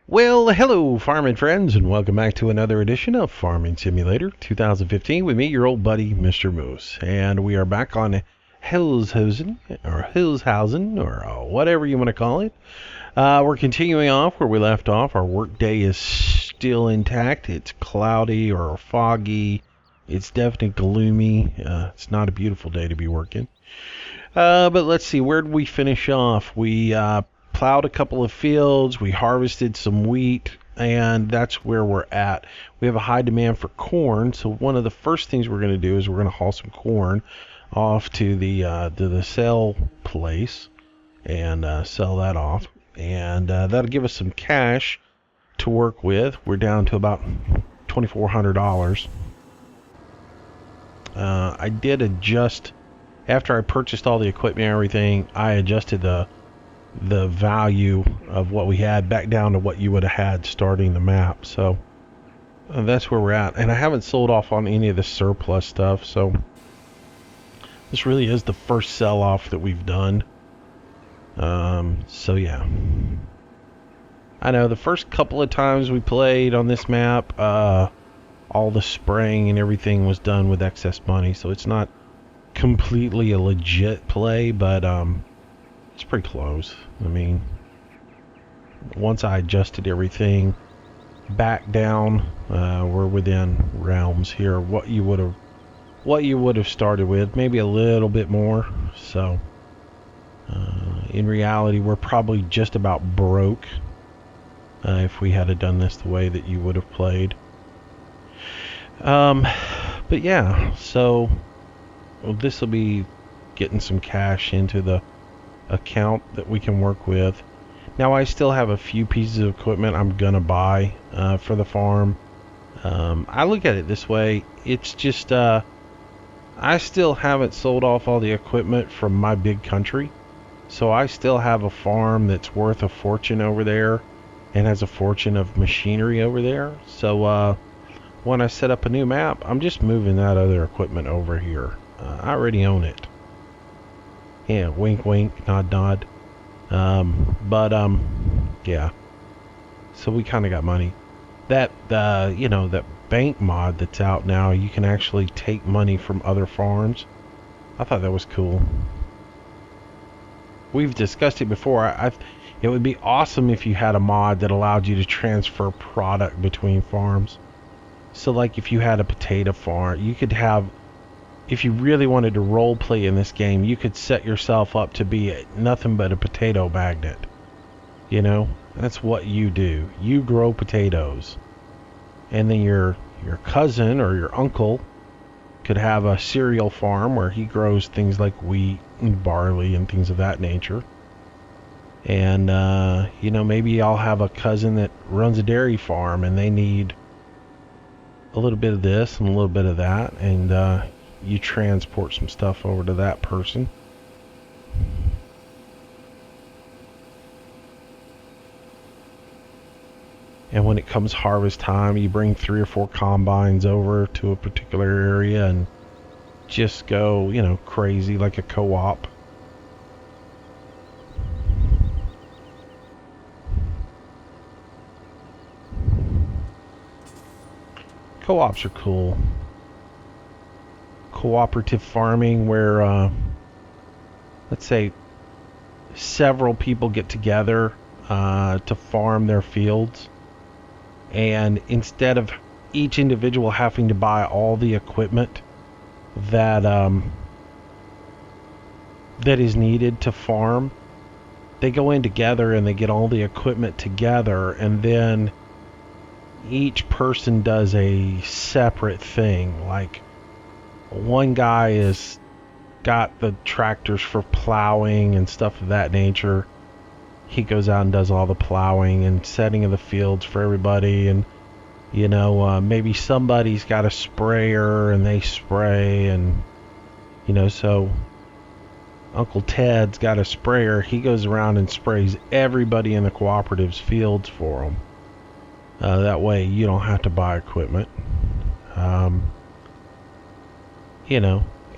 Well, hello, farming friends, and welcome back to another edition of Farming Simulator 2015 with me, your old buddy, Mistermoose. And we are back on Holzhausen, or whatever you want to call it. We're continuing off where we left off. Our workday is still intact. It's cloudy or foggy. It's definitely gloomy. It's not a beautiful day to be working. But let's see, where did we finish off? We plowed a couple of fields, we harvested some wheat, and that's where we're at. We have a high demand for corn, so one of the first things we're going to do is we're going to haul some corn off to the sale place and sell that off, and that'll give us some cash to work with. We're down to about $2,400. I did adjust after I purchased all the equipment and everything. I adjusted the value of what we had back down to what you would have had starting the map. So that's where we're at. And I haven't sold off on any of the surplus stuff. So this really is the first sell-off that we've done. So yeah. I know the first couple of times we played on this map, all the spraying and everything was done with excess money. So it's not completely a legit play, but it's pretty close. I mean, once I adjusted everything back down, we're within realms here. What you would have started with, maybe a little bit more. So, in reality, we're probably just about broke if we had done this the way that you would have played. But yeah, so this will be getting some cash into the account that we can work with. Now I still have a few pieces of equipment I'm gonna buy for the farm. I look at it this way, it's just I still haven't sold off all the equipment from my big country, so I still have a farm that's worth a fortune over there and has a fortune of machinery over there. So when I set up a new map, I'm just moving that other equipment over here. I already own it. Yeah, wink wink, nod nod. Yeah. So we kind of got money. That that bank mod that's out now, you can actually take money from other farms. I thought that was cool. We've discussed it before. It would be awesome if you had a mod that allowed you to transfer product between farms. So like if you had a potato farm, you could have, if you really wanted to role play in this game, you could set yourself up to be nothing but a potato magnet. You know, that's what you do. You grow potatoes. And then your cousin or your uncle could have a cereal farm where he grows things like wheat and barley and things of that nature. And, maybe I'll have a cousin that runs a dairy farm and they need a little bit of this and a little bit of that. And, you transport some stuff over to that person. And when it comes harvest time, you bring 3 or 4 combines over to a particular area and just go, crazy like a co-op. Co-ops are cool. Cooperative farming where let's say several people get together to farm their fields, and instead of each individual having to buy all the equipment that is needed to farm, they go in together and they get all the equipment together, and then each person does a separate thing. Like one guy is got the tractors for plowing and stuff of that nature. He goes out and does all the plowing and setting of the fields for everybody. And maybe somebody's got a sprayer and they spray, and so Uncle Ted's got a sprayer. He goes around and sprays everybody in the cooperative's fields for them. That way you don't have to buy equipment.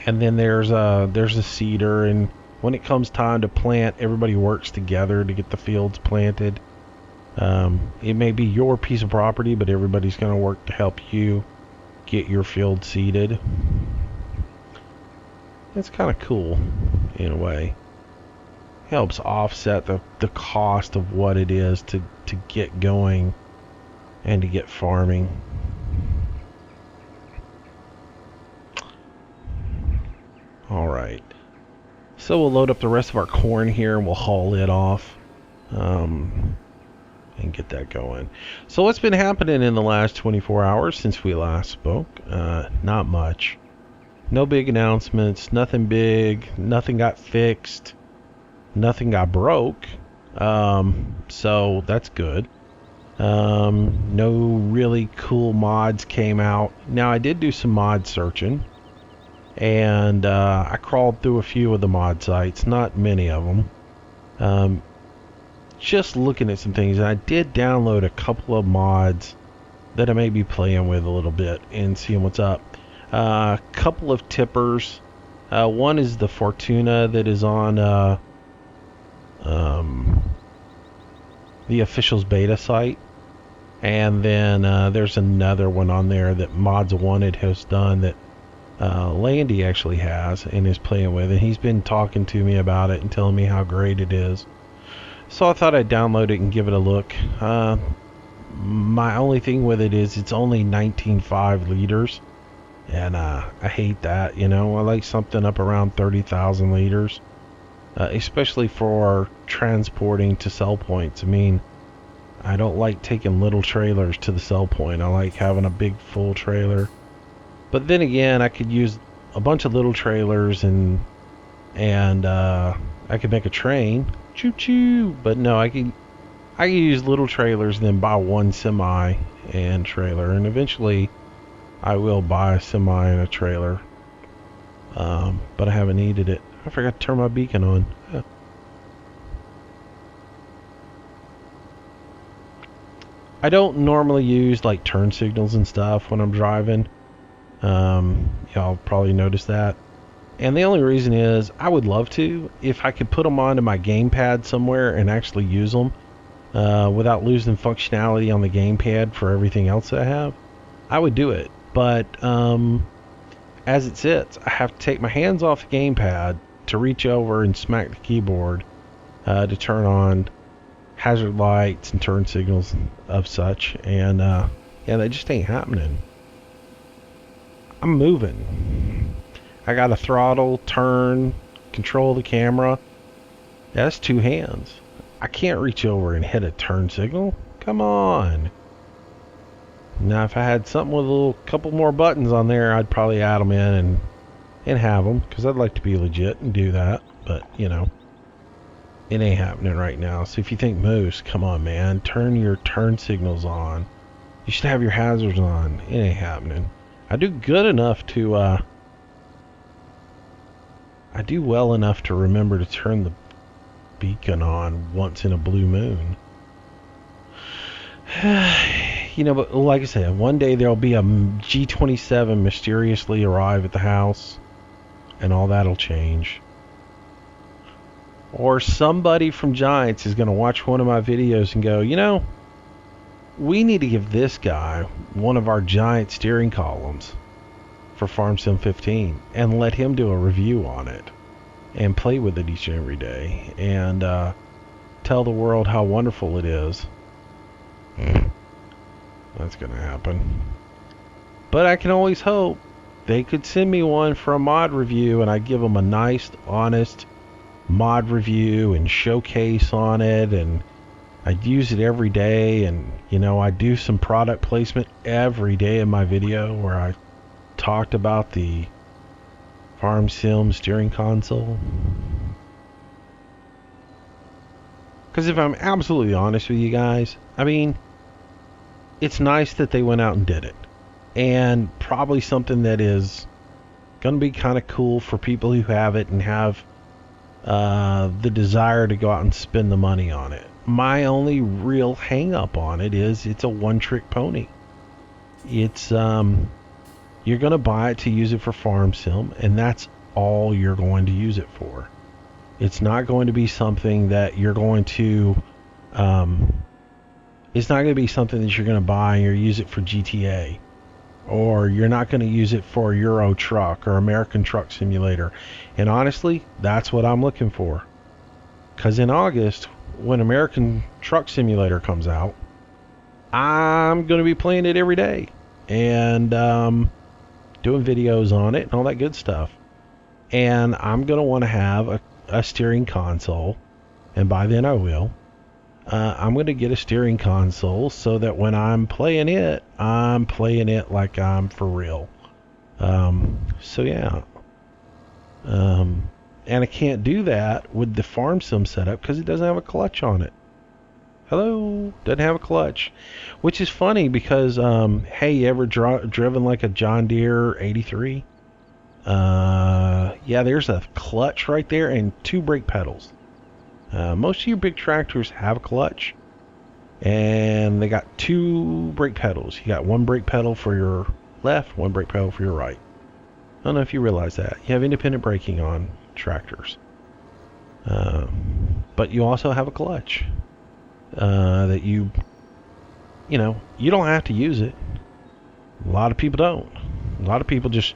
And then there's a seeder, and when it comes time to plant, everybody works together to get the fields planted. It may be your piece of property, but everybody's going to work to help you get your field seeded. It's kind of cool in a way. Helps offset the cost of what it is to get going and to get farming. All right. So we'll load up the rest of our corn here and we'll haul it off. And get that going. So what's been happening in the last 24 hours since we last spoke? Not much. No big announcements, nothing big, nothing got fixed, nothing got broke. So that's good. No really cool mods came out. Now I did do some mod searching, and I crawled through a few of the mod sites, not many of them. Just looking at some things, and I did download a couple of mods that I may be playing with a little bit and seeing what's up. A couple of tippers. One is the Fortuna that is on the official's beta site, and then there's another one on there that Mods Wanted has done that Landy actually has and is playing with, and he's been talking to me about it and telling me how great it is. So I thought I'd download it and give it a look. My only thing with it is it's only 19.5 liters, and I hate that. I like something up around 30,000 liters, especially for transporting to sell points. I mean, I don't like taking little trailers to the sell point. I like having a big full trailer. But then again, I could use a bunch of little trailers and I could make a train. Choo choo. But no, I can use little trailers and then buy one semi and trailer, and eventually I will buy a semi and a trailer. But I haven't needed it. I forgot to turn my beacon on. I don't normally use like turn signals and stuff when I'm driving. Y'all probably noticed that. And the only reason is I would love to, if I could put them onto my gamepad somewhere and actually use them without losing functionality on the gamepad for everything else that I have, I would do it. But as it sits, I have to take my hands off the gamepad to reach over and smack the keyboard to turn on hazard lights and turn signals of such. And yeah, that just ain't happening. I'm moving. I got to throttle, turn, control the camera. That's two hands. I can't reach over and hit a turn signal. Come on. Now, if I had something with a couple more buttons on there, I'd probably add them in and have them, because I'd like to be legit and do that. But, it ain't happening right now. So if you think, Moose, come on, man, turn your turn signals on. You should have your hazards on. It ain't happening. I do good enough to, I do well enough to remember to turn the beacon on once in a blue moon. But like I said, one day there'll be a G27 mysteriously arrive at the house, and all that'll change. Or somebody from Giants is going to watch one of my videos and go, we need to give this guy one of our Giant steering columns for Farm Sim 15 and let him do a review on it and play with it each and every day and tell the world how wonderful it is. That's gonna happen. But I can always hope they could send me one for a mod review, and I'd give them a nice, honest mod review and showcase on it, and I'd use it every day, and I do some product placement every day in my video where I talked about the Farm Sim steering console. Because if I'm absolutely honest with you guys, I mean, it's nice that they went out and did it, and probably something that is going to be kind of cool for people who have it and have the desire to go out and spend the money on it. My only real hang up on it is it's a one-trick pony. It's you're going to buy it to use it for Farm Sim, and that's all you're going to use it for. It's not going to be something that you're going to It's not going to be something that you're going to buy or use it for GTA. Or you're not going to use it for Euro Truck or American Truck Simulator. And honestly, that's what I'm looking for. Because in August, when American Truck Simulator comes out, I'm going to be playing it every day. And doing videos on it and all that good stuff. And I'm going to want to have a steering console. And by then I will. I'm going to get a steering console so that when I'm playing it like I'm for real. So yeah. And I can't do that with the farm sim setup because it doesn't have a clutch on it. Hello? Doesn't have a clutch. Which is funny because, hey, you ever driven like a John Deere 83? Yeah, there's a clutch right there and 2 brake pedals. Most of your big tractors have a clutch, and they got 2 brake pedals. You got 1 brake pedal for your left, 1 brake pedal for your right. I don't know if you realize that. You have independent braking on tractors. But you also have a clutch that you don't have to use it. A lot of people don't. A lot of people just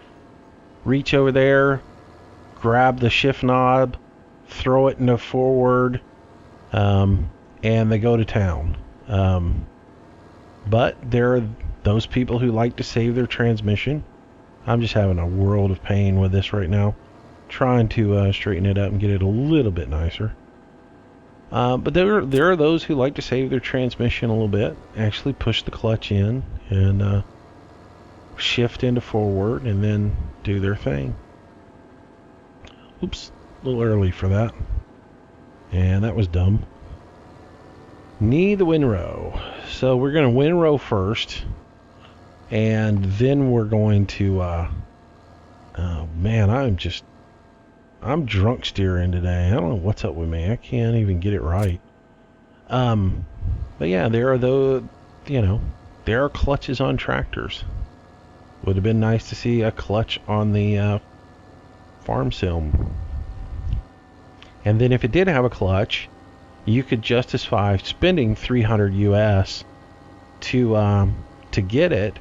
reach over there, grab the shift knob, throw it into forward, and they go to town. But there are those people who like to save their transmission. I'm just having a world of pain with this right now, trying to straighten it up and get it a little bit nicer. But there are those who like to save their transmission a little bit, actually push the clutch in and shift into forward and then do their thing. Oops. A little early for that. And that was dumb. Need the windrow. So we're going to windrow first. And then we're going to... oh man, I'm drunk steering today. I don't know what's up with me. I can't even get it right. But yeah, there are clutches on tractors. Would have been nice to see a clutch on the farm sim. And then if it did have a clutch, you could justify spending $300 US to get it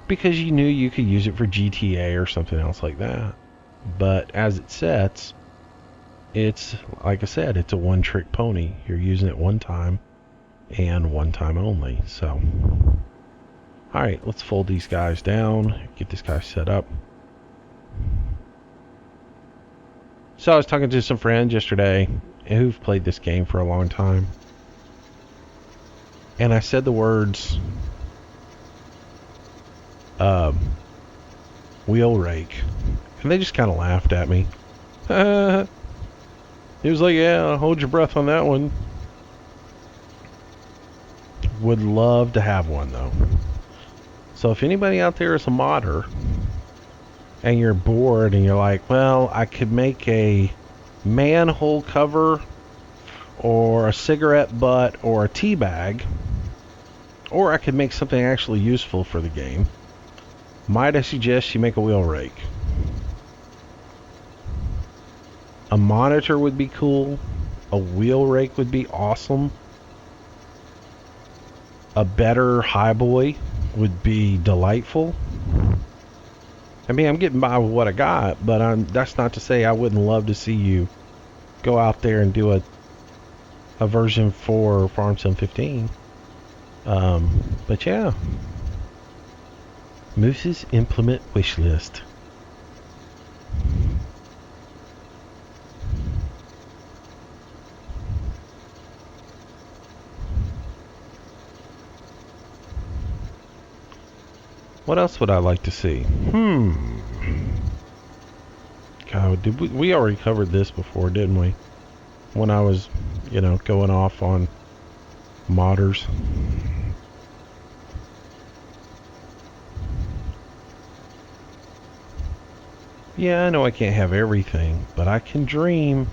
because you knew you could use it for GTA or something else like that. But as it sets, it's, like I said, it's a one-trick pony. You're using it one time and one time only. So, alright, let's fold these guys down, get this guy set up. So I was talking to some friends yesterday who've played this game for a long time. And I said the words, wheel rake. And they just kind of laughed at me. He was like, yeah, hold your breath on that one. Would love to have one though. So if anybody out there is a modder, and you're bored and you're like, well, I could make a manhole cover or a cigarette butt or a tea bag, or I could make something actually useful for the game, might I suggest you make a wheel rake. A monitor would be cool. A wheel rake would be awesome. A better highboy would be delightful. I mean, I'm getting by with what I got, but that's not to say I wouldn't love to see you go out there and do a version for Farm Sim 15. But yeah. Moose's implement wish list. What else would I like to see? God, did we already covered this before, didn't we? When I was, going off on modders. Yeah, I know I can't have everything, but I can dream.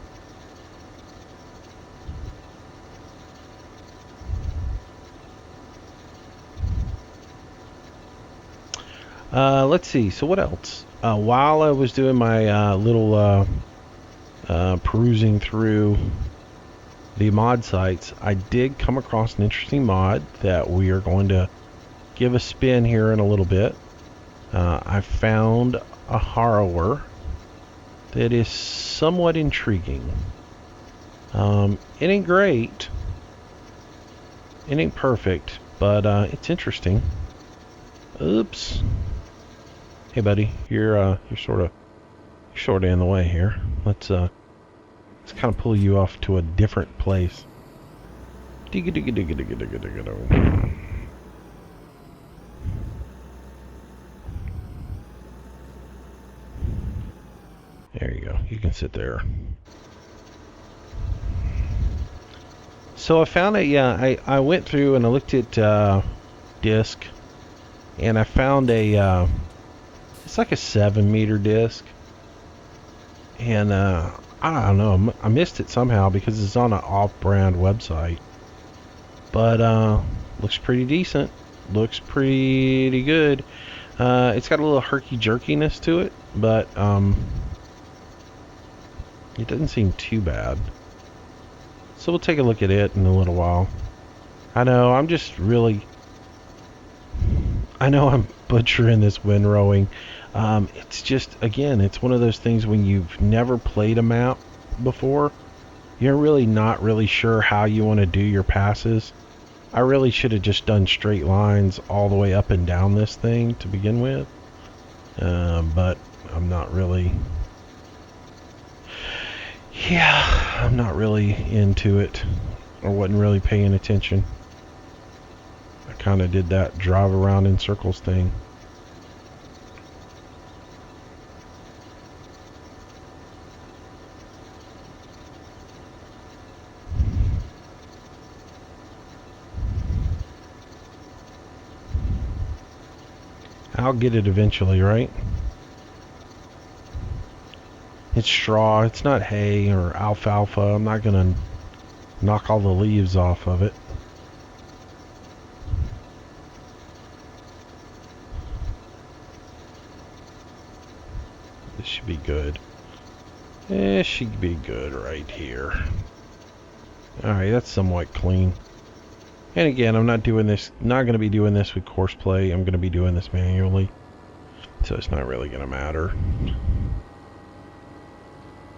Let's see. So what else? While I was doing my little perusing through the mod sites, I did come across an interesting mod that we are going to give a spin here in a little bit. I found a harrower that is somewhat intriguing. It ain't great. It ain't perfect, but it's interesting. Oops. Hey, buddy, you're sort of in the way here. Let's kind of pull you off to a different place. There you go. You can sit there. So I found it. Yeah, I went through and I looked at disc, and I found a it's like a 7-meter disc, and I don't know. I missed it somehow because it's on an off-brand website, but looks pretty decent. Looks pretty good. It's got a little herky-jerkiness to it, but it doesn't seem too bad. So we'll take a look at it in a little while. I know I'm butchering this windrowing. It's just, again, it's one of those things when you've never played a map before, you're really not really sure how you want to do your passes. I really should have just done straight lines all the way up and down this thing to begin with. But I'm not really... Yeah, I'm not really into it, or wasn't really paying attention. I kind of did that drive around in circles thing. I'll get it eventually, right? It's straw, it's not hay or alfalfa. I'm not gonna knock all the leaves off of it. This should be good. It should be good right here. Alright, that's somewhat clean. And again, I'm not gonna be doing this with course play. I'm gonna be doing this manually. So it's not really gonna matter.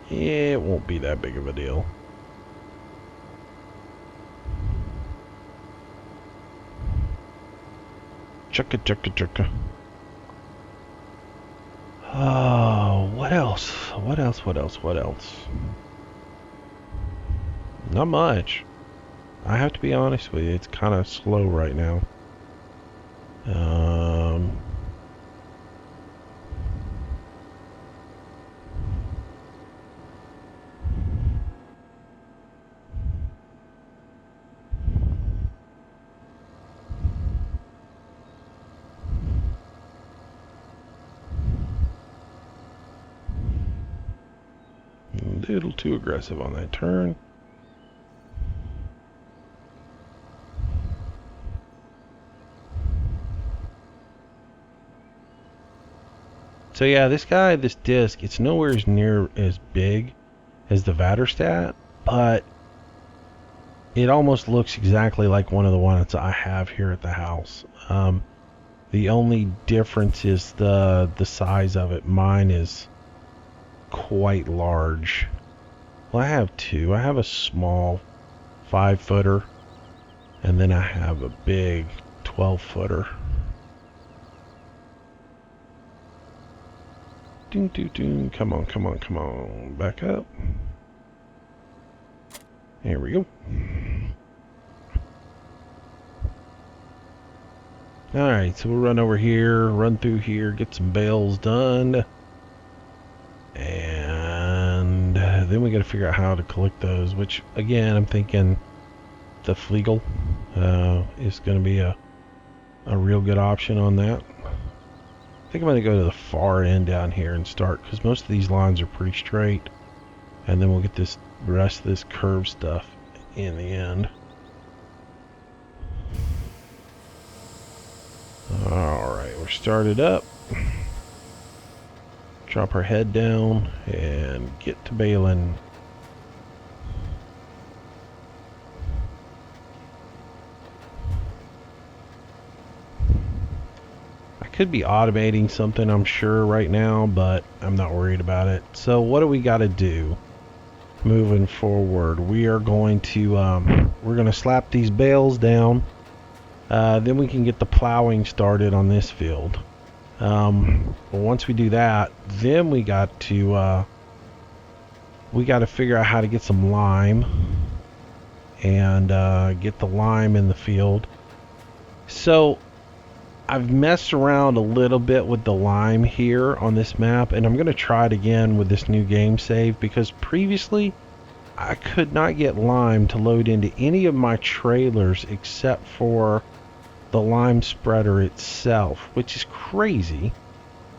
It won't be that big of a deal. Chugga chugga chugga. Oh, what else? What else? Not much. I have to be honest with you, it's kind of slow right now. A little too aggressive on that turn. So yeah, this disc, it's nowhere near as big as the Vaterstat, but it almost looks exactly like one of the ones I have here at the house. The only difference is the size of it. Mine is quite large. Well, I have two. I have a small 5-footer, and then I have a big 12-footer. Ding, ding, ding. Come on. Back up. There we go. Alright, so we'll run over here, run through here, get some bales done. And then we got to figure out how to collect those, which, again, I'm thinking the Flegel is going to be a real good option on that. I think I'm going to go to the far end down here and start, because most of these lines are pretty straight. And then we'll get the rest of this curved stuff in the end. Alright, we're started up. Drop our head down and get to baling. Could be automating something, I'm sure, right now, but I'm not worried about it. So what do we got to do moving forward? We are going to we're going to slap these bales down. Then we can get the plowing started on this field. Once we do that, then we got to figure out how to get some lime and get the lime in the field. So I've messed around a little bit with the lime here on this map, and I'm going to try it again with this new game save, because previously I could not get lime to load into any of my trailers except for the lime spreader itself, which is crazy.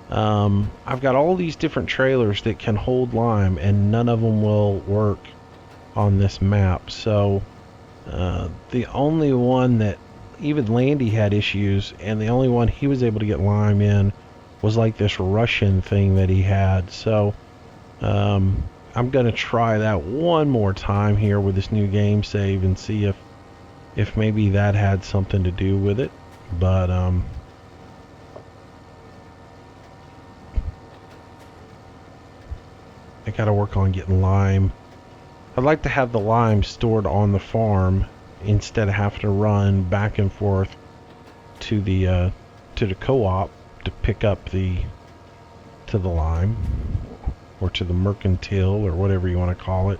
I've got all these different trailers that can hold lime, and none of them will work on this map. So the only one that, even Landy had issues, and the only one he was able to get lime in was like this Russian thing that he had. So I'm gonna try that one more time here with this new game save and see if maybe that had something to do with it. But I gotta work on getting lime. I'd like to have the lime stored on the farm instead of having to run back and forth to the co-op to pick up the lime, or to the mercantile, or whatever you want to call it.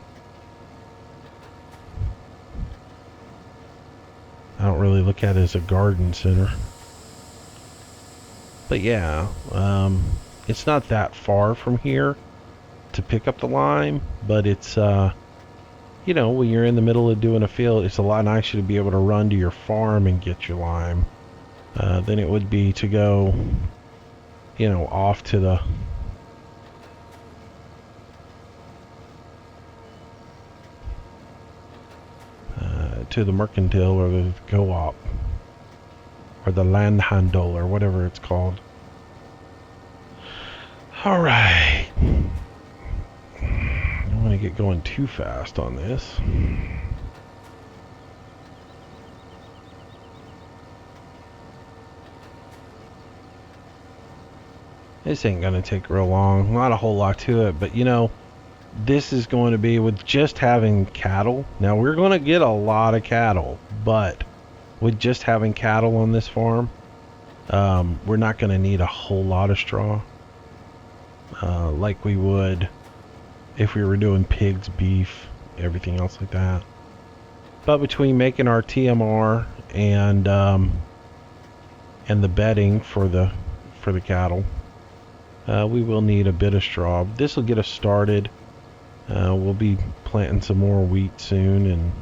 I don't really look at it as a garden center, but yeah, it's not that far from here to pick up the lime, but it's you know, when you're in the middle of doing a field, it's a lot nicer to be able to run to your farm and get your lime than it would be to go, you know, off to the mercantile or the co-op or the land handle or whatever it's called. All right. I don't want to get going too fast on this. This ain't gonna take real long. Not a whole lot to it, but you know, this is going to be with just having cattle. Now we're going to get a lot of cattle, but with just having cattle on this farm, we're not going to need a whole lot of straw like we would if we were doing pigs, beef, everything else like that. But between making our TMR and the bedding for the cattle, we will need a bit of straw. This will get us started. We'll be planting some more wheat soon and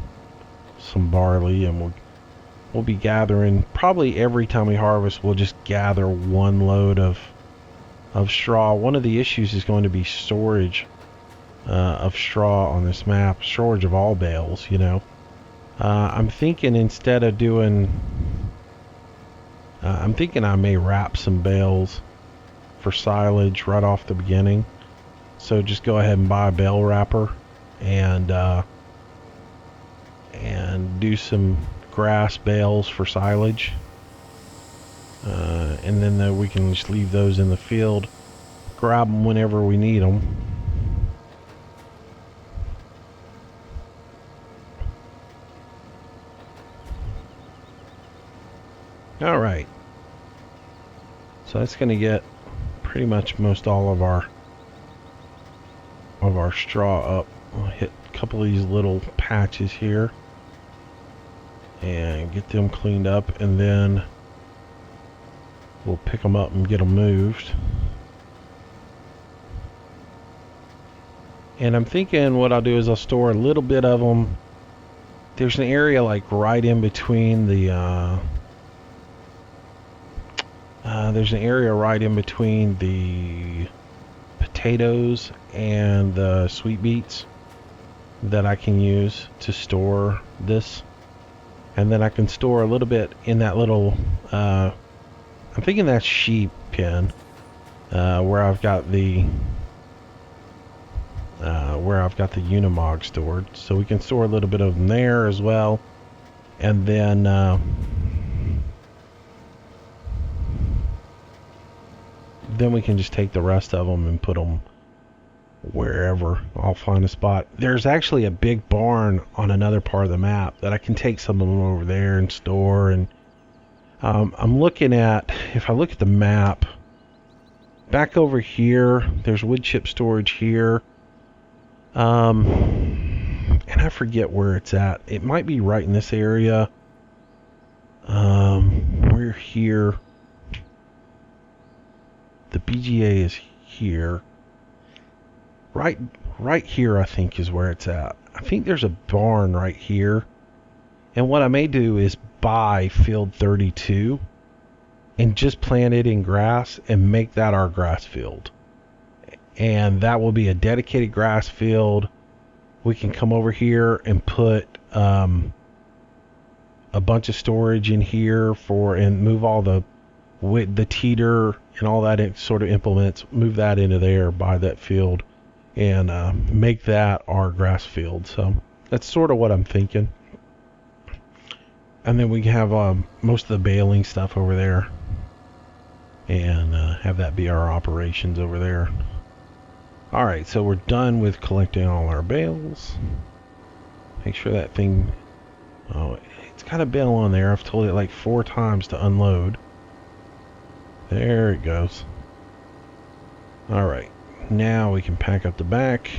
some barley, and we'll be gathering, probably every time we harvest, we'll just gather one load of straw. One of the issues is going to be storage of straw on this map, storage of all bales, you know. I'm thinking instead of doing, I'm thinking I may wrap some bales for silage right off the beginning. So just go ahead and buy a bale wrapper and do some grass bales for silage, and then we can just leave those in the field, grab them whenever we need them. All right, so that's going to get pretty much most all of our straw up. We'll hit a couple of these little patches here and get them cleaned up, and then we'll pick them up and get them moved. And I'm thinking what I'll do is I'll store a little bit of them. There's an area like right in between the potatoes and the sweet beets that I can use to store this, and then I can store a little bit in that little I'm thinking that's sheep pen, where I've got the Unimog stored, so we can store a little bit of them there as well. And then then we can just take the rest of them and put them wherever. I'll find a spot. There's actually a big barn on another part of the map that I can take some of them over there and store. And I'm looking at, if I look at the map, back over here, there's wood chip storage here. And I forget where it's at. It might be right in this area. We're here. The BGA is here. Right here, I think, is where it's at. I think there's a barn right here. And what I may do is buy field 32 and just plant it in grass and make that our grass field. And that will be a dedicated grass field. We can come over here and put a bunch of storage in here and move all the teeter and all that sort of implements, move that into there by that field, and make that our grass field. So that's sort of what I'm thinking. And then we have most of the baling stuff over there, and have that be our operations over there. Alright, so we're done with collecting all our bales. Make sure that thing... Oh, it's got a bale on there. I've told it like 4 times to unload. There it goes. Alright, now we can pack up the back.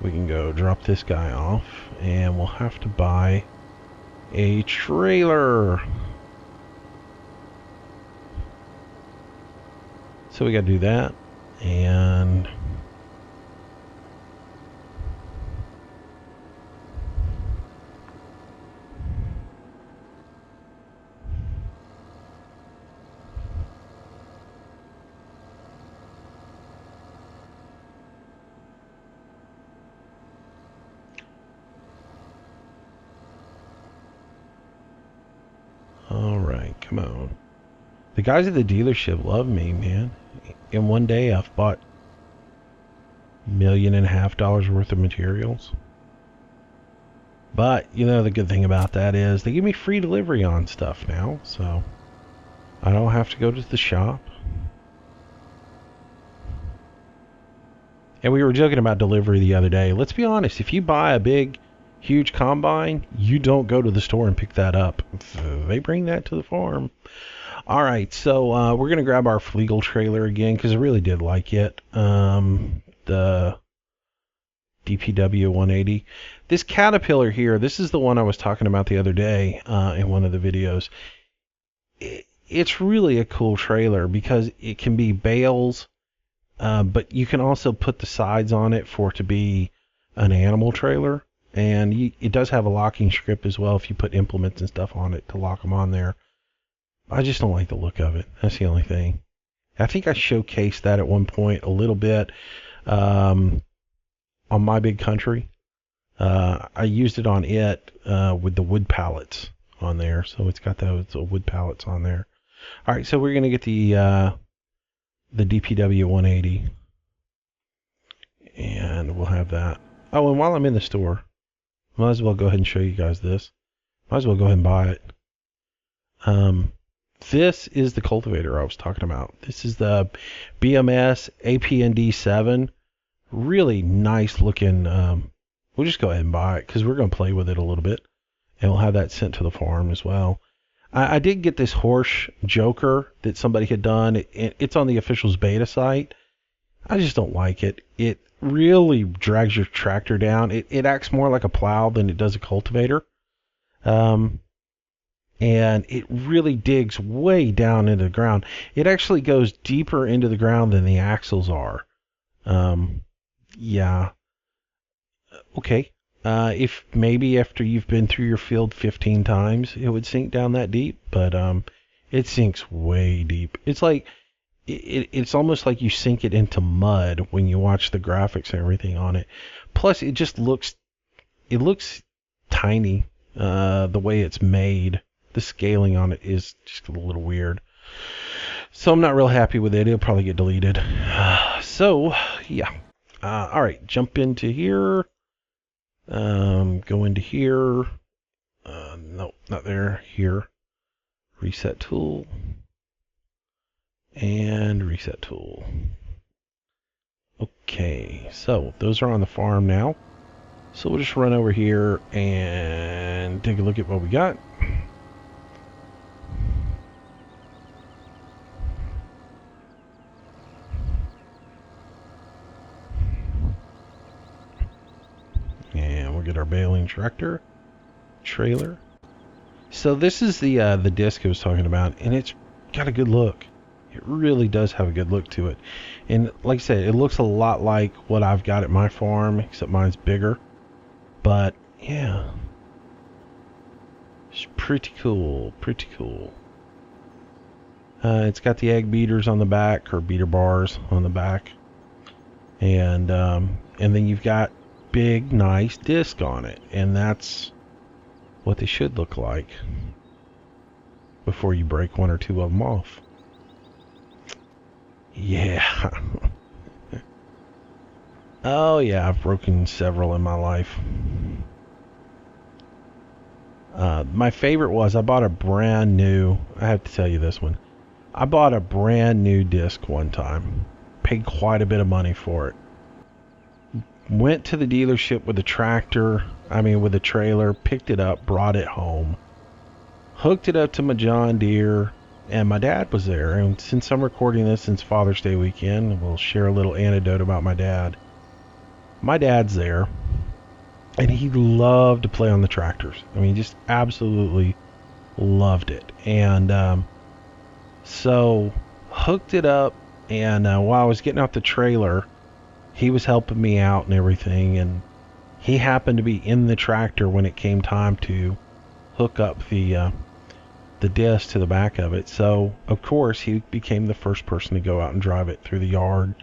We can go drop this guy off, and we'll have to buy a trailer. So we gotta do that. And all right, come on. The guys at the dealership love me, man. In one day, I've bought $1.5 million worth of materials. But, you know, the good thing about that is they give me free delivery on stuff now, so I don't have to go to the shop. And we were joking about delivery the other day. Let's be honest, if you buy a big, huge combine, you don't go to the store and pick that up. They bring that to the farm. All right, so we're going to grab our Flegel trailer again because I really did like it. The DPW 180. This Caterpillar here, this is the one I was talking about the other day in one of the videos. It's really a cool trailer because it can be bales, but you can also put the sides on it for it to be an animal trailer. And it does have a locking strip as well if you put implements and stuff on it to lock them on there. I just don't like the look of it. That's the only thing. I think I showcased that at one point a little bit on My Big Country. I used it on it with the wood pallets on there. So it's got those wood pallets on there. All right, so we're going to get the DPW 180. And we'll have that. Oh, and while I'm in the store, might as well go ahead and show you guys this. Might as well go ahead and buy it. This is the cultivator I was talking about. This is the BMS Ep7. Really nice looking. We'll just go ahead and buy it because we're going to play with it a little bit. And we'll have that sent to the farm as well. I did get this horse joker that somebody had done. It's on the official's beta site. I just don't like it. It really drags your tractor down. It acts more like a plow than it does a cultivator. And it really digs way down into the ground. It actually goes deeper into the ground than the axles are. Yeah. Okay. If maybe after you've been through your field 15 times, it would sink down that deep, but it sinks way deep. It's like it's almost like you sink it into mud when you watch the graphics and everything on it. Plus, it looks tiny the way it's made. The scaling on it is just a little weird. So I'm not real happy with it. It'll probably get deleted. So, yeah. All right, jump into here. Go into here. No, not there. Here. Reset tool. And reset tool. Okay, so those are on the farm now. So we'll just run over here and take a look at what we got. And we'll get our baling tractor trailer. So this is the disc I was talking about, and it's got a good look. It really does have a good look to it. And like I said, it looks a lot like what I've got at my farm, except mine's bigger. But yeah, it's pretty cool, pretty cool. It's got the egg beaters on the back, or beater bars on the back. And then you've got big, nice disc on it. And that's what they should look like before you break one or two of them off. Yeah. Oh yeah, I've broken several in my life. My favorite was I bought a brand new, I have to tell you this one. I bought a brand new disc one time. Paid quite a bit of money for it. Went to the dealership with the with the trailer, picked it up, brought it home. Hooked it up to my John Deere, and my dad was there. And since I'm recording this since Father's Day weekend, we'll share a little anecdote about my dad. My dad's there, and he loved to play on the tractors. I mean, just absolutely loved it. And so hooked it up, and while I was getting out the trailer, he was helping me out and everything, and he happened to be in the tractor when it came time to hook up the disc to the back of it. So of course he became the first person to go out and drive it through the yard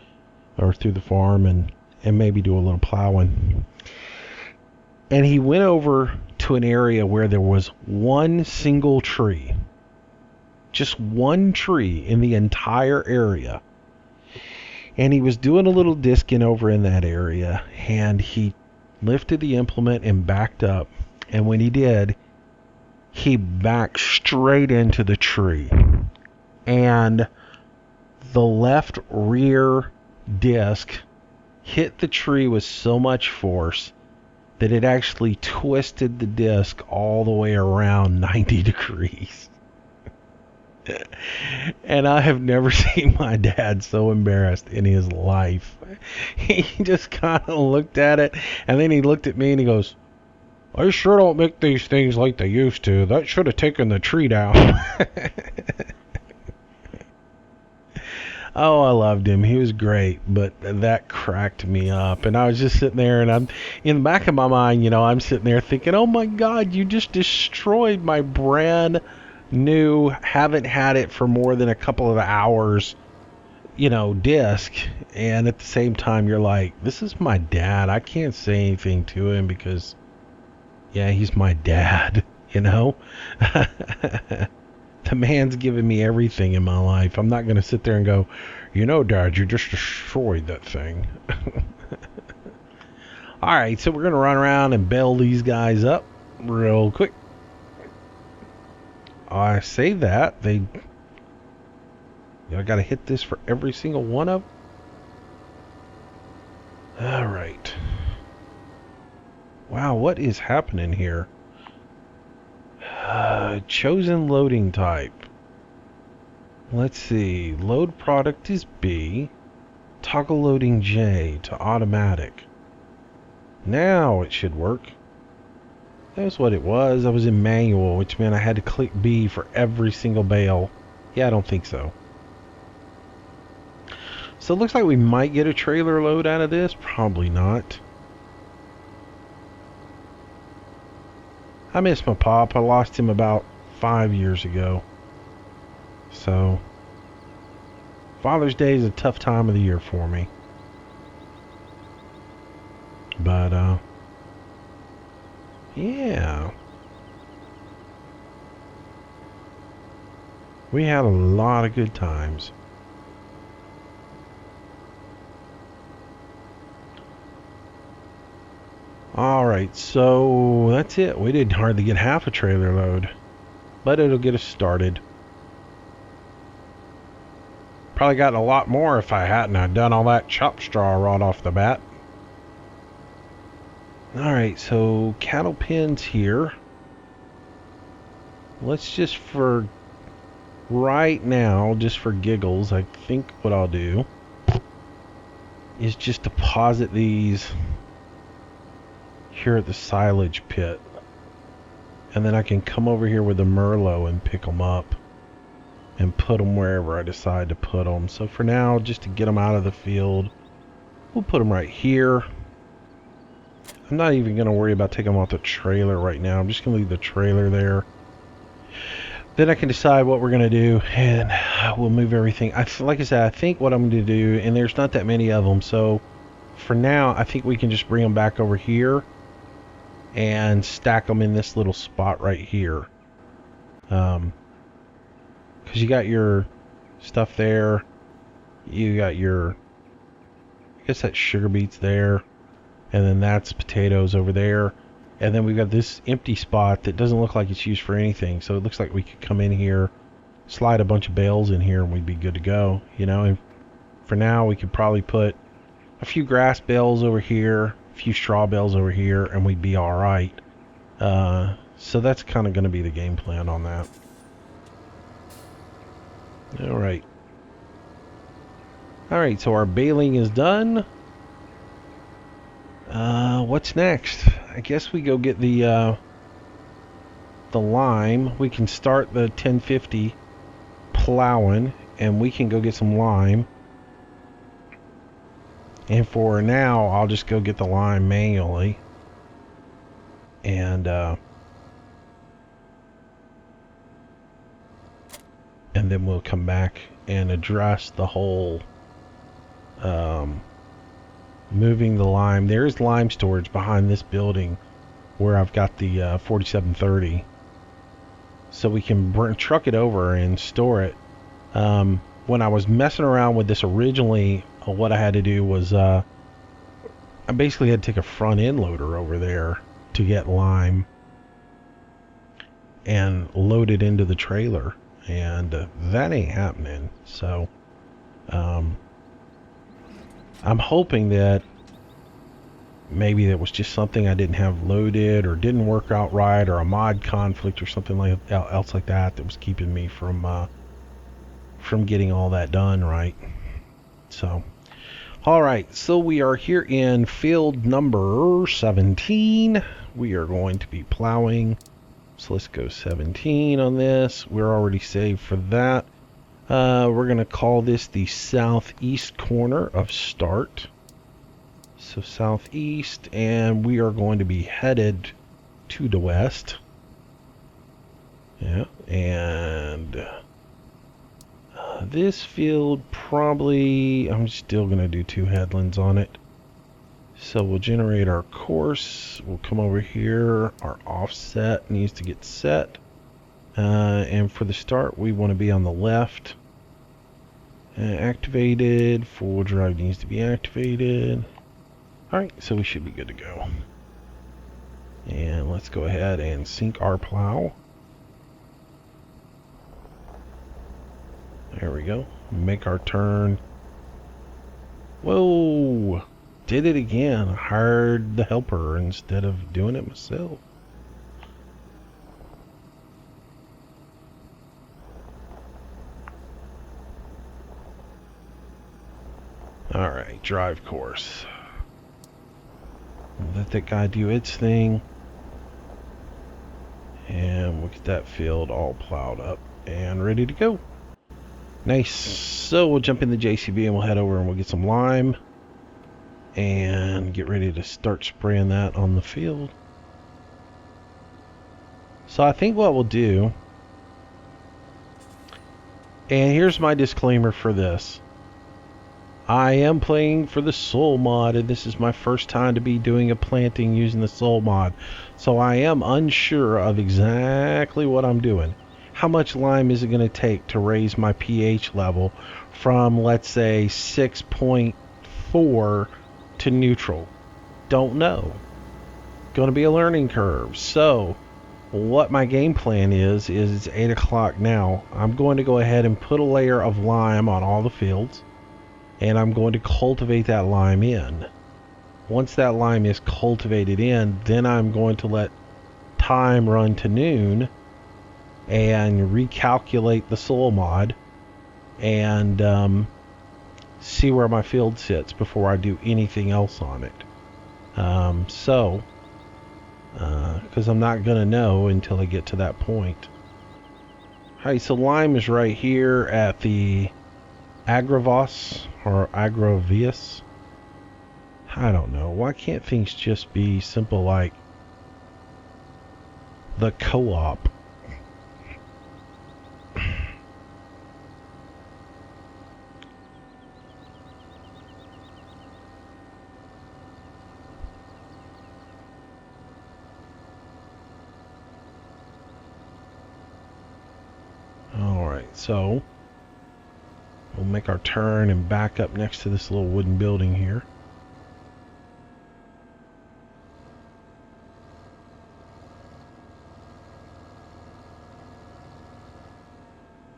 or through the farm and maybe do a little plowing. And he went over to an area where there was one single tree, just one tree in the entire area. And he was doing a little disking over in that area, and he lifted the implement and backed up. And when he did, he backed straight into the tree. And the left rear disc hit the tree with so much force that it actually twisted the disc all the way around 90 degrees. And I have never seen my dad so embarrassed in his life. He just kind of looked at it, and then he looked at me and he goes, "They sure don't make these things like they used to. That should have taken the tree down." Oh, I loved him. He was great, but that cracked me up. And I was just sitting there, and I'm in the back of my mind, I'm sitting there thinking, "Oh my God, you just destroyed my brand new, haven't had it for more than a couple of hours, disc." And at the same time, you're like, this is my dad. I can't say anything to him because, yeah, he's my dad, The man's given me everything in my life. I'm not going to sit there and go, Dad, you just destroyed that thing. All right, so we're going to run around and bail these guys up real quick. I say that. I got to hit this for every single one of them. All right. Wow, what is happening here? Chosen loading type. Let's see. Load product is B. Toggle loading J to automatic. Now it should work. That's what it was. I was in manual, which meant I had to click B for every single bale. Yeah, I don't think so. So it looks like we might get a trailer load out of this. Probably not. I miss my pop. I lost him about 5 years ago. So Father's Day is a tough time of the year for me. But yeah. We had a lot of good times. Alright, so that's it. We didn't hardly get half a trailer load, but it'll get us started. Probably gotten a lot more if I hadn't I'd done all that chopped straw right off the bat. Alright, so cattle pens here. Let's just for right now, just for giggles, I think what I'll do is just deposit these here at the silage pit. And then I can come over here with the Merlot and pick them up and put them wherever I decide to put them. So for now, just to get them out of the field, we'll put them right here. I'm not even going to worry about taking them off the trailer right now. I'm just going to leave the trailer there. Then I can decide what we're going to do, and we'll move everything. Like I said, I think what I'm going to do, and there's not that many of them, so for now, I think we can just bring them back over here and stack them in this little spot right here. Because you got your stuff there. You got your, I guess that's sugar beets there. And then that's potatoes over there. And then we've got this empty spot that doesn't look like it's used for anything. So it looks like we could come in here, slide a bunch of bales in here, and we'd be good to go. You know, and for now, we could probably put a few grass bales over here, a few straw bales over here, and we'd be all right. So that's kind of going to be the game plan on that. All right. All right, so our baling is done. What's next? I guess we go get the lime. We can start the 1050 plowing, and we can go get some lime. And for now, I'll just go get the lime manually. And then we'll come back and address the whole moving the lime. There's lime storage behind this building where I've got the 4730. So we can truck it over and store it. When I was messing around with this originally, what I had to do was I basically had to take a front end loader over there to get lime and load it into the trailer. And that ain't happening. So I'm hoping that maybe that was just something I didn't have loaded or didn't work out right, or a mod conflict or something else like that was keeping me from getting all that done right. So, all right, so we are here in field number 17. We are going to be plowing. So let's go 17 on this. We're already saved for that. We're going to call this the southeast corner of start. So southeast, and we are going to be headed to the west. Yeah, and this field probably, I'm still going to do 2 headlands on it. So we'll generate our course. We'll come over here. Our offset needs to get set. And for the start, we want to be on the left. Activated. 4-wheel drive needs to be activated. Alright, so we should be good to go. And let's go ahead and sync our plow. There we go. Make our turn. Whoa! Did it again. I hired the helper instead of doing it myself. Alright, drive course. Let that guy do its thing. And we'll get that field all plowed up and ready to go. Nice. So we'll jump in the JCB and we'll head over and we'll get some lime. And get ready to start spraying that on the field. So I think what we'll do, and here's my disclaimer for this. I am playing for the soul mod, and this is my first time to be doing a planting using the soul mod. So I am unsure of exactly what I'm doing. How much lime is it going to take to raise my pH level from, let's say, 6.4 to neutral? Don't know. Going to be a learning curve. So what my game plan is it's 8 o'clock now. I'm going to go ahead and put a layer of lime on all the fields, and I'm going to cultivate that lime in. Once that lime is cultivated in, then I'm going to let time run to noon and recalculate the soil mod and see where my field sits before I do anything else on it. Because I'm not going to know until I get to that point. Alright, so lime is right here at the Agravos or Agravius. I don't know. Why can't things just be simple like the co-op? Alright, so we'll make our turn and back up next to this little wooden building here.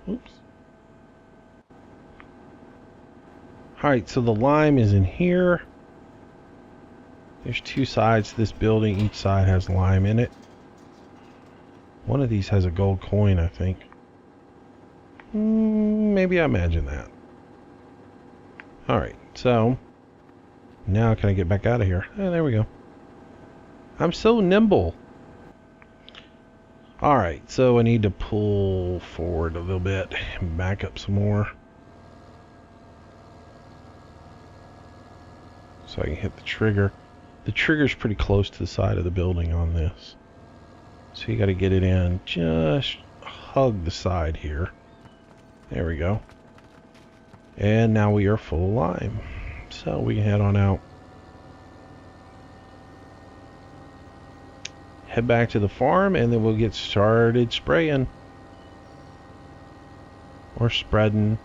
Oops. Alright, so the lime is in here. There's two sides to this building. Each side has lime in it. One of these has a gold coin, I think. Maybe I imagine that. Alright, so now can I get back out of here? Oh, there we go. I'm so nimble. Alright, so I need to pull forward a little bit and back up some more, so I can hit the trigger. The trigger's pretty close to the side of the building on this, so you got to get it in. Just hug the side here. There we go. And now we are full of lime, so we can head on out. Head back to the farm, and then we'll get started spraying or spreading,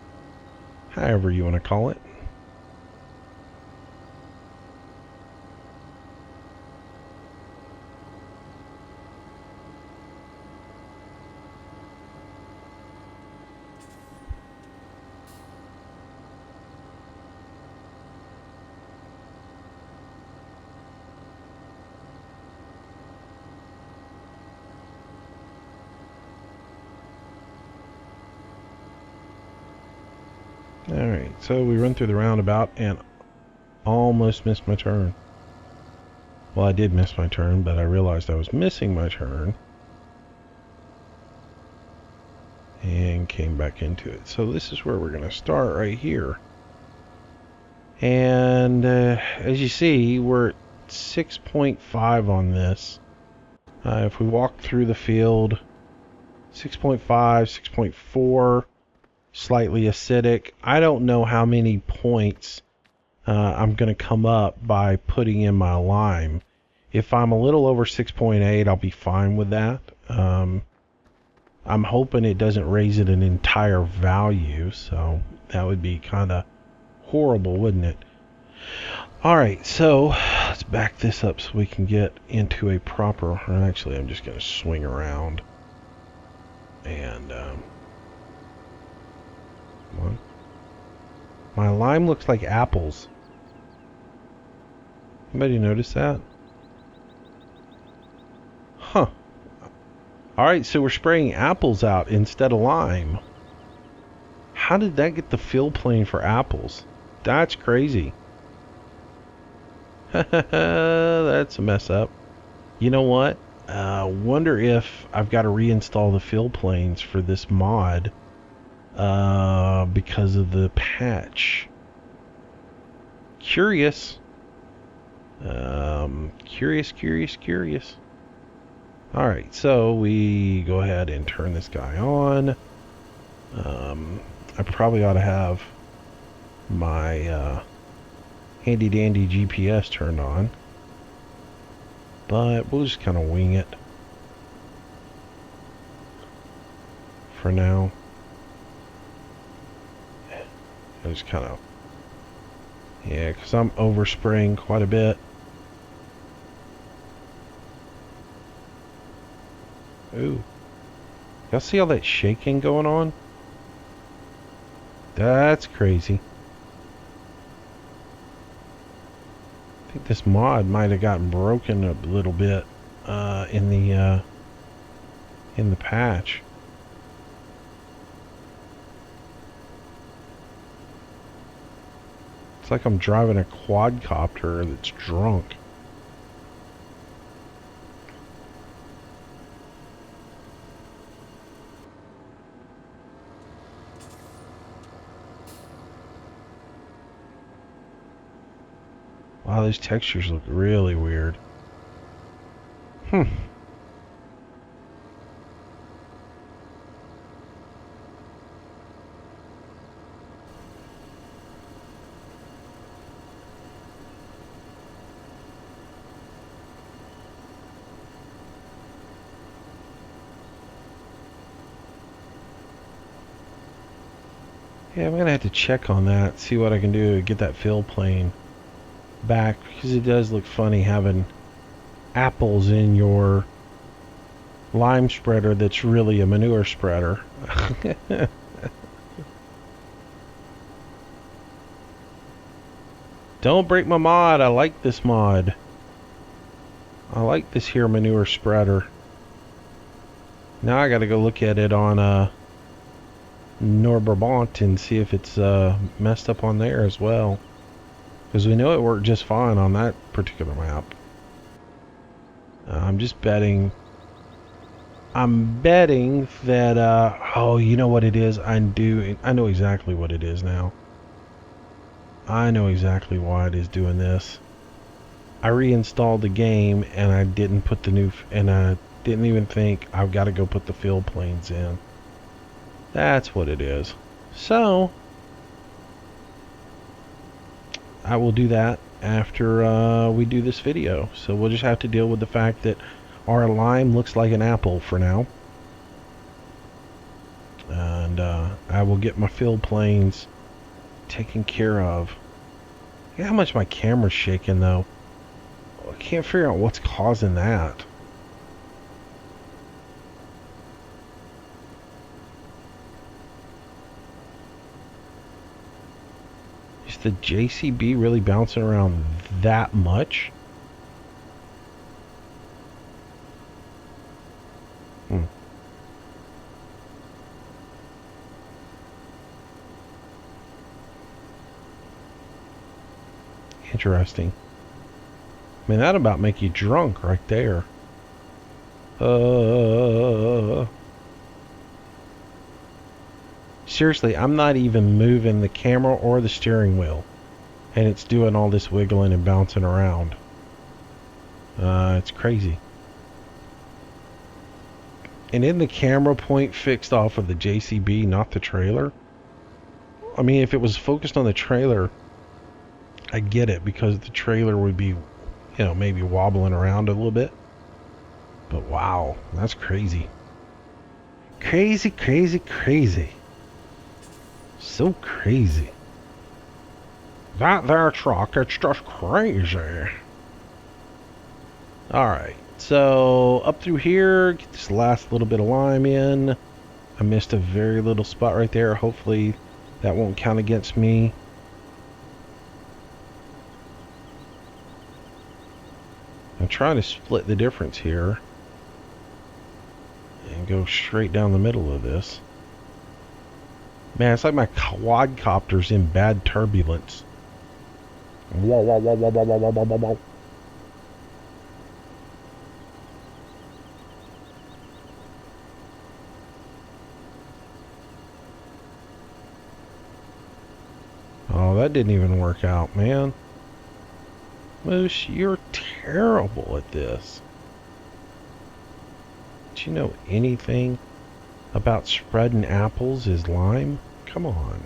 however you want to call it. Alright, so we run through the roundabout and almost missed my turn. Well, I did miss my turn, but I realized I was missing my turn and came back into it. So this is where we're going to start, right here. And as you see, we're at 6.5 on this. If we walk through the field, 6.5, 6.4, slightly acidic. I don't know how many points I'm going to come up by putting in my lime. If I'm a little over 6.8, I'll be fine with that. I'm hoping it doesn't raise it an entire value, so that would be kind of horrible, wouldn't it? Alright, so let's back this up so we can get into a proper... Actually, I'm just going to swing around. And, come on. My lime looks like apples. Anybody notice that? Huh. Alright, so we're spraying apples out instead of lime. How did that get the fill plane for apples? That's crazy. That's a mess up. You know what? Wonder if I've got to reinstall the fill planes for this mod because of the patch. Curious. Curious. Alright, so we go ahead and turn this guy on. I probably ought to have my handy dandy GPS turned on, but we'll just kind of wing it for now. I just kind of, yeah, because I'm overspraying quite a bit. Ooh. Y'all see all that shaking going on? That's crazy. I think this mod might have gotten broken a little bit in the patch. It's like I'm driving a quadcopter that's drunk. Wow, these textures look really weird. Hmm. Yeah, I'm gonna have to check on that, see what I can do to get that fill plane back, because it does look funny having apples in your lime spreader that's really a manure spreader. Don't break my mod. I like this mod. I like this here manure spreader. Now I gotta go look at it on Norbert and see if it's messed up on there as well, because we know it worked just fine on that particular map. I'm just betting. I'm betting that oh, you know what it is? I know exactly what it is now. I know exactly why it is doing this. I reinstalled the game and I didn't put the new and I didn't even think I've got to go put the fill planes in. That's what it is. So I will do that after we do this video. So we'll just have to deal with the fact that our lime looks like an apple for now. And I will get my fill planes taken care of. Look at how much my camera's shaking though. I can't figure out what's causing that. Is the JCB really bouncing around that much? Interesting. I mean, that'd about make you drunk right there. Seriously, I'm not even moving the camera or the steering wheel, and it's doing all this wiggling and bouncing around. It's crazy. And in the camera point fixed off of the JCB, not the trailer? I mean, if it was focused on the trailer, I get it, because the trailer would be, you know, maybe wobbling around a little bit. But wow, that's crazy. Crazy, crazy, crazy. So crazy. That there truck, it's just crazy. Alright, so up through here, get this last little bit of lime in. I missed a very little spot right there. Hopefully that won't count against me. I'm trying to split the difference here and go straight down the middle of this. Man, it's like my quadcopter's in bad turbulence. Whoa, whoa, whoa, whoa, whoa, whoa, whoa, whoa. Oh, that didn't even work out, man. Moose, you're terrible at this. Do you know anything about spreading apples as lime? Come on.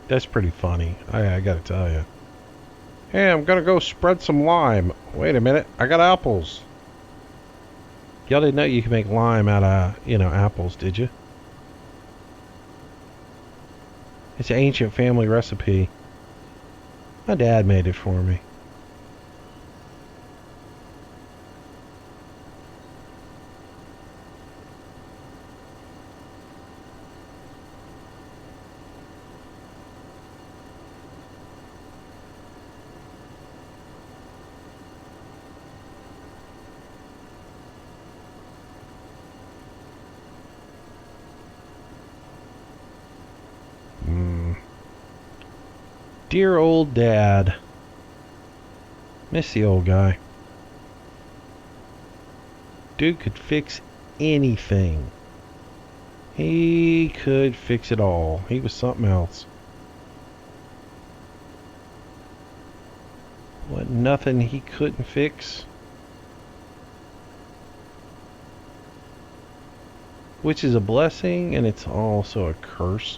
That's pretty funny. I gotta tell you. Hey, I'm gonna go spread some lime. Wait a minute, I got apples. Y'all didn't know you could make lime out of, you know, apples, did you? It's an ancient family recipe. My dad made it for me. Dear old dad. Miss the old guy. Dude could fix anything. He could fix it all. He was something else. What, nothing he couldn't fix? Which is a blessing, and it's also a curse.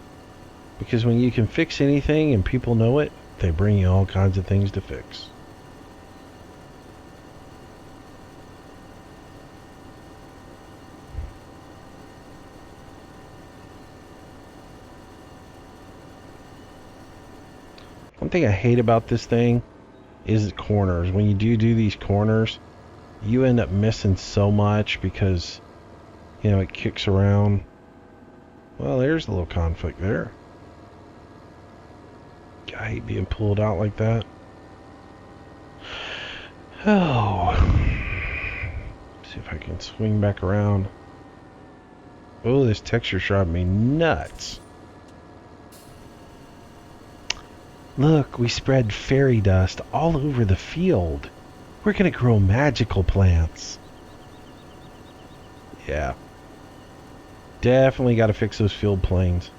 Because when you can fix anything and people know it, they bring you all kinds of things to fix. One thing I hate about this thing is the corners. When you do these corners, you end up missing so much because, you know, it kicks around. Well, there's a little conflict there. I hate being pulled out like that. Oh. See if I can swing back around. Oh, this texture's driving me nuts. Look, we spread fairy dust all over the field. We're gonna grow magical plants. Yeah. Definitely gotta fix those field planes.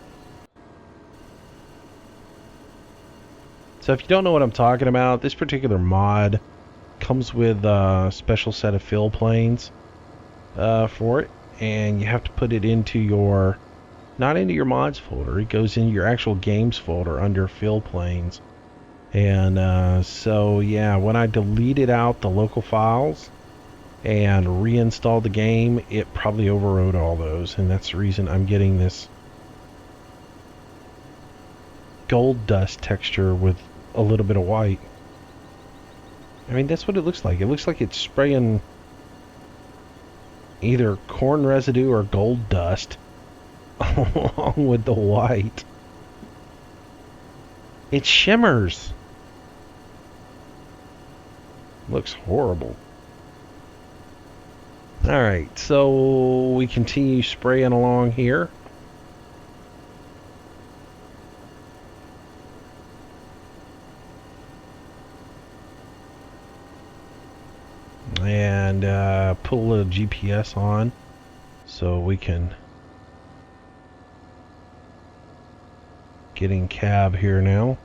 So if you don't know what I'm talking about, this particular mod comes with a special set of fill planes for it, and you have to put it into your, not into your mods folder, it goes into your actual games folder under fill planes. And so yeah, when I deleted out the local files and reinstalled the game, it probably overrode all those, and that's the reason I'm getting this gold dust texture with a little bit of white. I mean, that's what it looks like. It looks like it's spraying either corn residue or gold dust along with the white. It shimmers. Looks horrible. Alright, so we continue spraying along here. And put a little GPS on so we can get in cab here now.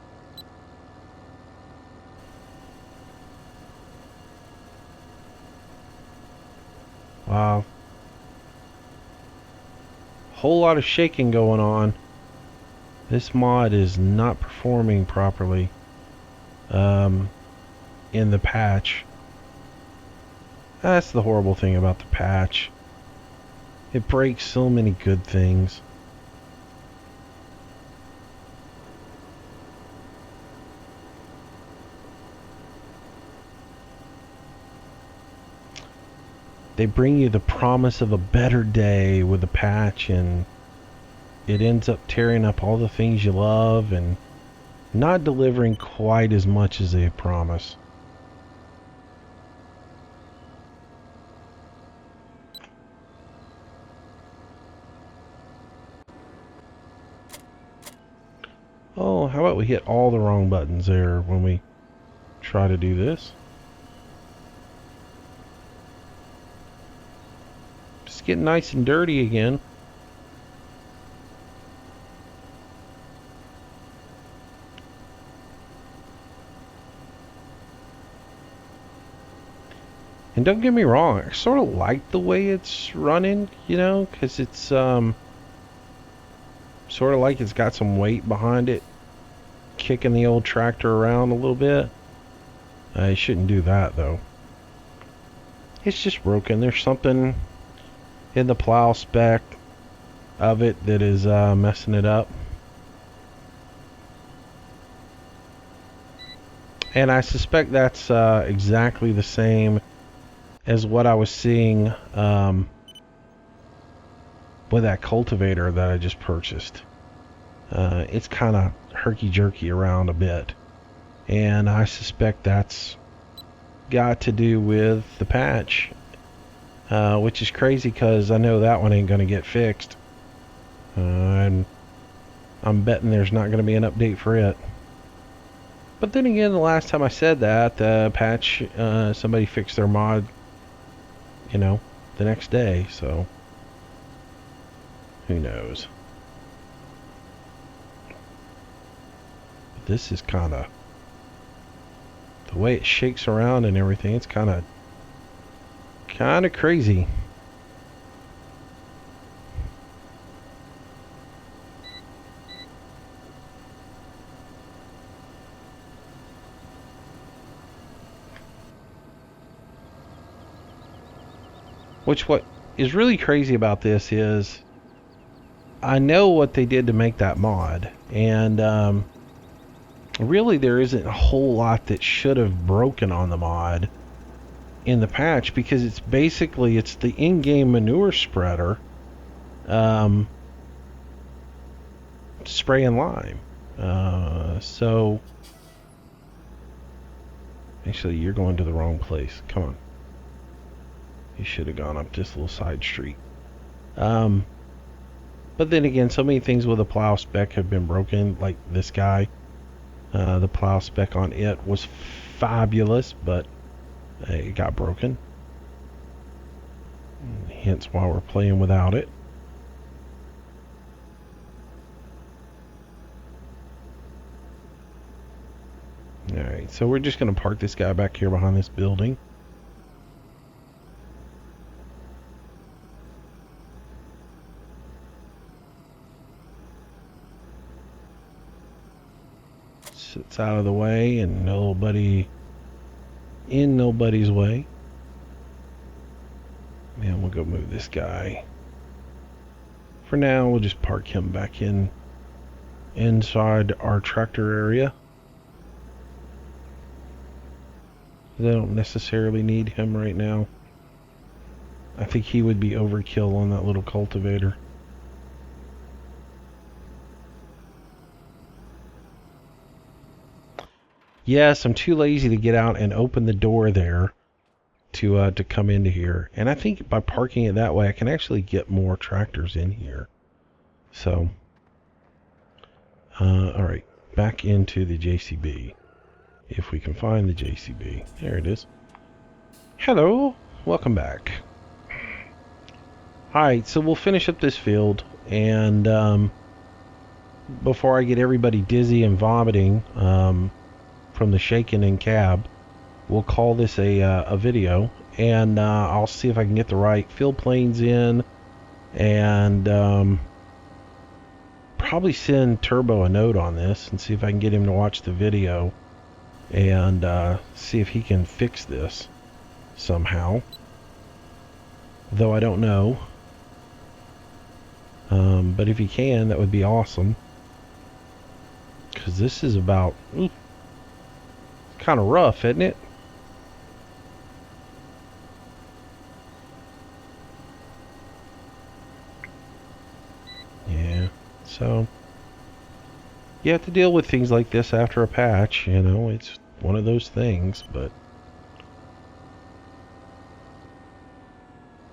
Wow. Whole lot of shaking going on. This mod is not performing properly in the patch. That's the horrible thing about the patch. It breaks so many good things. They bring you the promise of a better day with a patch, and it ends up tearing up all the things you love and not delivering quite as much as they promise. Oh, how about we hit all the wrong buttons there when we try to do this? Just getting nice and dirty again. And don't get me wrong, I sort of like the way it's running, you know, because it's sort of like it's got some weight behind it, kicking the old tractor around a little bit. I shouldn't do that though. It's just broken. There's something in the plow spec of it that is messing it up. And I suspect that's exactly the same as what I was seeing with that cultivator that I just purchased. It's kind of herky-jerky around a bit, and I suspect that's got to do with the patch, which is crazy because I know that one ain't going to get fixed. I'm betting there's not going to be an update for it. But then again, the last time I said that, patch, somebody fixed their mod, you know, the next day, so who knows. But this is kind of, the way it shakes around and everything, it's kind of crazy. Which, what is really crazy about this is I know what they did to make that mod, and really there isn't a whole lot that should have broken on the mod in the patch, because it's basically, it's the in-game manure spreader spraying lime. So actually, you're going to the wrong place. Come on. You should have gone up this little side street. But then again, so many things with the plow spec have been broken, like this guy. The plow spec on it was fabulous, but it got broken. Hence why we're playing without it. Alright, so we're just going to park this guy back here behind this building. Sits out of the way and nobody in nobody's way. And we'll go move this guy. For now, we'll just park him back inside our tractor area. They don't necessarily need him right now. I think he would be overkill on that little cultivator. Yes, I'm too lazy to get out and open the door there to come into here. And I think by parking it that way, I can actually get more tractors in here. So, alright, back into the JCB. If we can find the JCB. There it is. Hello, welcome back. Alright, so we'll finish up this field, and before I get everybody dizzy and vomiting from the shaking in cab, we'll call this a video, and I'll see if I can get the right field planes in, and probably send Turbo a note on this and see if I can get him to watch the video and see if he can fix this somehow, though I don't know. But if he can, that would be awesome, because this is about kind of rough, isn't it? Yeah, so you have to deal with things like this after a patch, you know, it's one of those things. But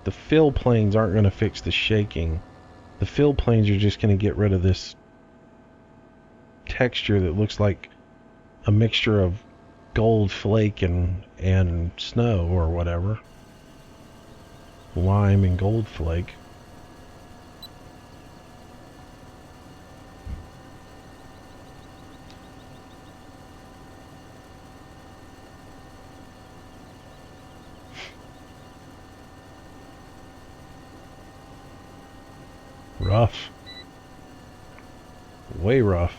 the fill planes aren't going to fix the shaking. The fill planes are just going to get rid of this texture that looks like a mixture of gold flake and snow or whatever. Lime and gold flake. Rough. Way rough.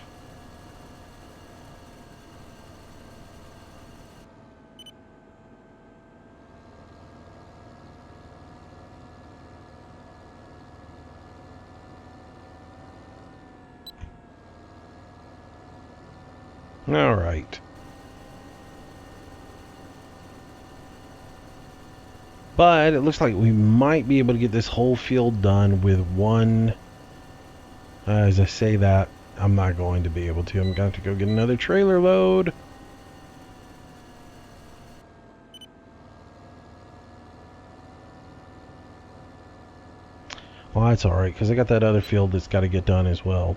All right. But it looks like we might be able to get this whole field done with one. As I say that, I'm not going to be able to. I'm going to have to go get another trailer load. Well, that's alright, because I got that other field that's got to get done as well.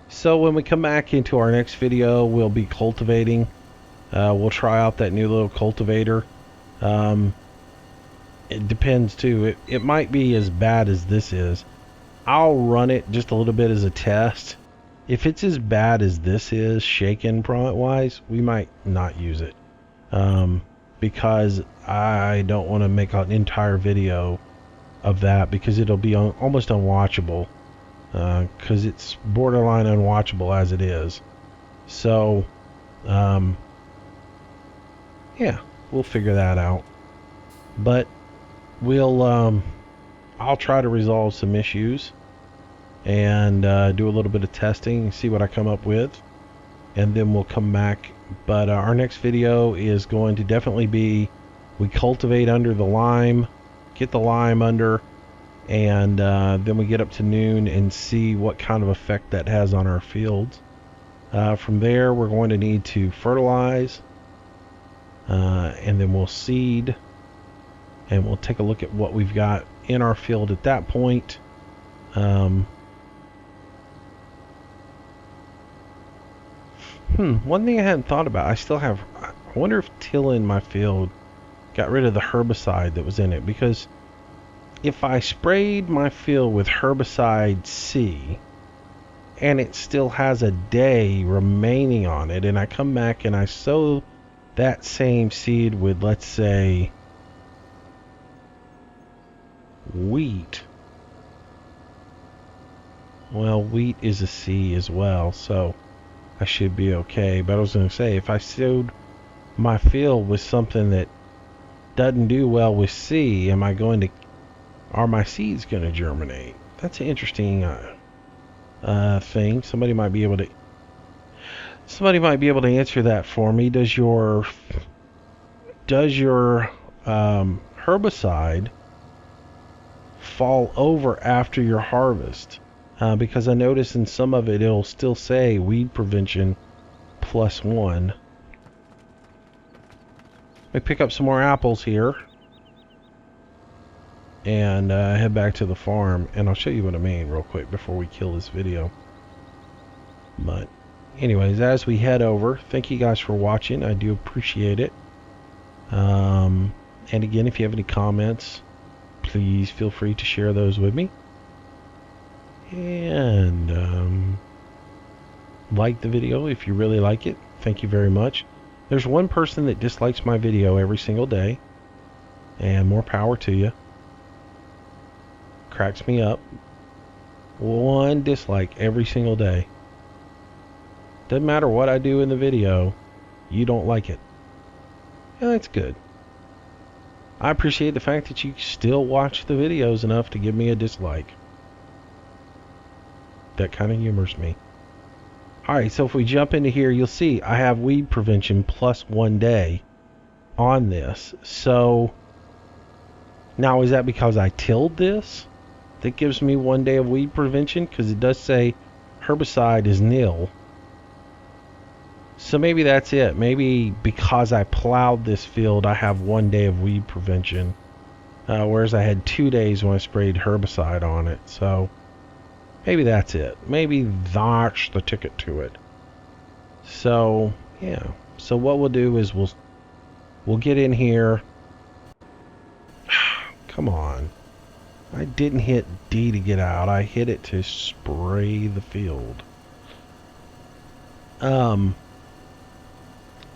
So when we come back into our next video, we'll be cultivating. We'll try out that new little cultivator. It depends too. It might be as bad as this is. I'll run it just a little bit as a test. If it's as bad as this is, shaken product wise, we might not use it. Because I don't want to make an entire video of that, because it'll be almost unwatchable. Because it's borderline unwatchable as it is. So, yeah, we'll figure that out. But I'll try to resolve some issues and do a little bit of testing, see what I come up with, and then we'll come back. But our next video is going to definitely be, we cultivate under the lime, get the lime under, and then we get up to noon and see what kind of effect that has on our fields. From there, we're going to need to fertilize, and then we'll seed, and we'll take a look at what we've got in our field at that point. One thing I hadn't thought about, I wonder if tilling my field got rid of the herbicide that was in it, because if I sprayed my field with herbicide C and it still has a day remaining on it, and I come back and I sow that same seed with, let's say, wheat. Well, wheat is a C as well, so I should be okay. But I was going to say, if I sowed my field with something that doesn't do well with C, are my seeds going to germinate? That's an interesting thing. Somebody might be able to answer that for me. Does your herbicide fall over after your harvest? Because I notice in some of it'll still say weed prevention +1. Let me pick up some more apples here and head back to the farm, and I'll show you what I mean real quick before we kill this video. But anyways, as we head over, thank you guys for watching. I do appreciate it. And again, if you have any comments, please feel free to share those with me. And like the video if you really like it. Thank you very much. There's one person that dislikes my video every single day, and more power to you. Cracks me up. One dislike every single day. Doesn't matter what I do in the video, you don't like it. And that's good. I appreciate the fact that you still watch the videos enough to give me a dislike. That kind of humors me. Alright, so if we jump into here, you'll see I have weed prevention +1 day on this. So now, is that because I tilled this that gives me 1 day of weed prevention? Because it does say herbicide is nil. So maybe that's it. Maybe because I plowed this field, I have 1 day of weed prevention, whereas I had 2 days when I sprayed herbicide on it. So maybe that's it. Maybe that's the ticket to it. So yeah. So what we'll do is we'll get in here. Come on. I didn't hit D to get out. I hit it to spray the field.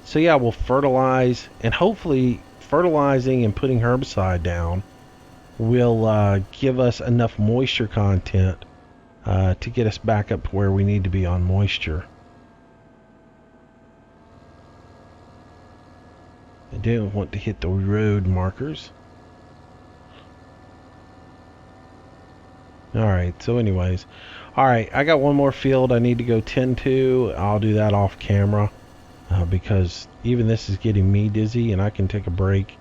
So yeah, we'll fertilize, and hopefully fertilizing and putting herbicide down will give us enough moisture content to get us back up to where we need to be on moisture. I didn't want to hit the road markers. Alright, so anyways. Alright, I got one more field I need to go tend to. I'll do that off camera. Because even this is getting me dizzy, and I can take a break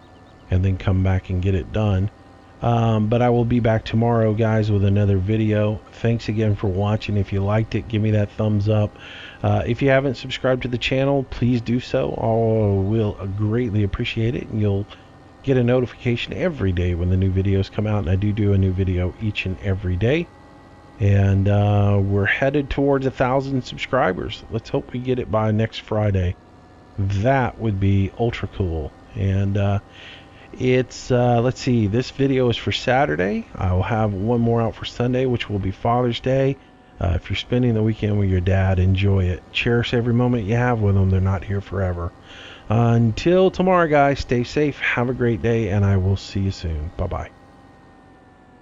and then come back and get it done. But I will be back tomorrow, guys, with another video. Thanks again for watching. If you liked it, give me that thumbs up. If you haven't subscribed to the channel, please do so. I will greatly appreciate it, and you'll get a notification every day when the new videos come out. And I do a new video each and every day. And we're headed towards 1,000 subscribers. Let's hope we get it by next Friday. That would be ultra cool. And it's, let's see, this video is for Saturday. I will have one more out for Sunday, which will be Father's Day. If you're spending the weekend with your dad, enjoy it. Cherish every moment you have with them. They're not here forever. Until tomorrow, guys, stay safe, have a great day, and I will see you soon. Bye-bye.